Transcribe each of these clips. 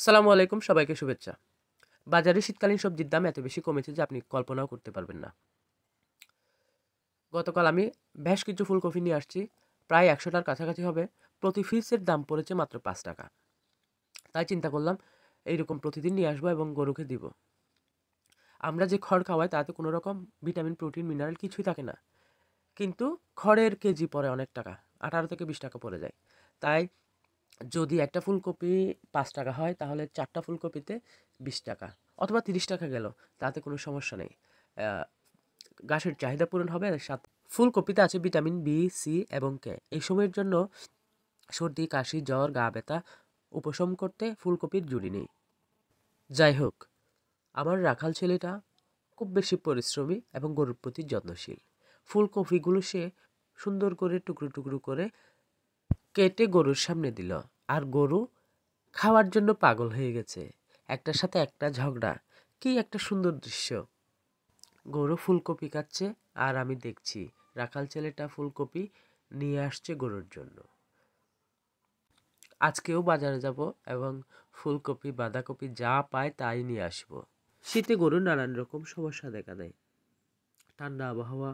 সালামু আলাইকুম, সবাইকে শুভেচ্ছা। বাজারে শীতকালীন সবজির দাম এত বেশি কমেছে যে আপনি কল্পনাও করতে পারবেন না। গতকাল আমি বেশ কিছু ফুলকপি নিয়ে আসছি, প্রায় ১০০টার কাছাকাছি হবে। প্রতি পিসের দাম পড়েছে মাত্র ৫ টাকা। তাই চিন্তা করলাম এইরকম প্রতিদিন নিয়ে আসবো এবং গরুকে দিব। আমরা যে খড় খাওয়াই তাতে কোনো রকম ভিটামিন, প্রোটিন, মিনারেল কিছুই থাকে না, কিন্তু খড়ের কেজি পড়ে অনেক টাকা, ১৮ থেকে ২০ টাকা পড়ে যায়। তাই যদি একটা ফুলকপি ৫ টাকা হয় তাহলে ৪টা ফুলকপিতে ২০ টাকা অথবা ৩০ টাকা গেল, তাতে কোনো সমস্যা নেই। গাছের চাহিদা পূরণ হবে। আর সাথে ফুলকপিতে আছে ভিটামিন বি, সি এবং কে। এই সময়ের জন্য সর্দি, কাশি, জ্বর, গা ব্যথা উপশম করতে ফুলকপির জুড়ি নেই। যাই হোক, আমার রাখাল ছেলেটা খুব বেশি পরিশ্রমী এবং গরুর প্রতি যত্নশীল। ফুলকপিগুলো সে সুন্দর করে টুকরো টুকরো করে কেটে গরুর সামনে দিল, আর গরু খাওয়ার জন্য পাগল হয়ে গেছে। একটার সাথে একটা ঝগড়া, কি একটা সুন্দর দৃশ্য। গরু ফুলকপি খাচ্ছে আর আমি দেখছি রাখাল ছেলেটা ফুলকপি নিয়ে আসছে গরুর জন্য। আজকেও বাজারে যাব এবং ফুলকপি, বাঁধাকপি যা পায় তাই নিয়ে আসব। শীতে গরুর নানান রকম সমস্যা দেখা দেয়। ঠান্ডা আবহাওয়া,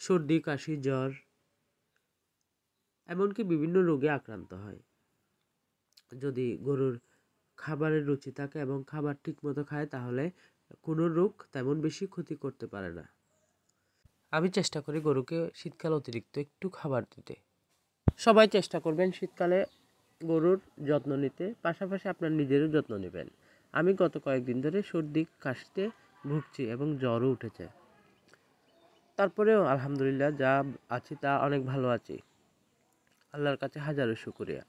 সর্দি, কাশি, জ্বর, এমনকি বিভিন্ন রোগে আক্রান্ত হয়। যদি গরুর খাবারের রুচি থাকে এবং খাবার ঠিকমতো খায় তাহলে কোনো রোগ তেমন বেশি ক্ষতি করতে পারে না। আমি চেষ্টা করি গরুকে শীতকালে অতিরিক্ত একটু খাবার দিতে। সবাই চেষ্টা করবেন শীতকালে গরুর যত্ন নিতে, পাশাপাশি আপনার নিজেরও যত্ন নেবেন। আমি গত কয়েকদিন ধরে সর্দি কাশিতে ভুগছি এবং জ্বরও উঠেছে। তারপরেও আলহামদুলিল্লাহ যা আছি তা অনেক ভালো আছি। আল্লাহর কাছে হাজারো শুকরিয়া।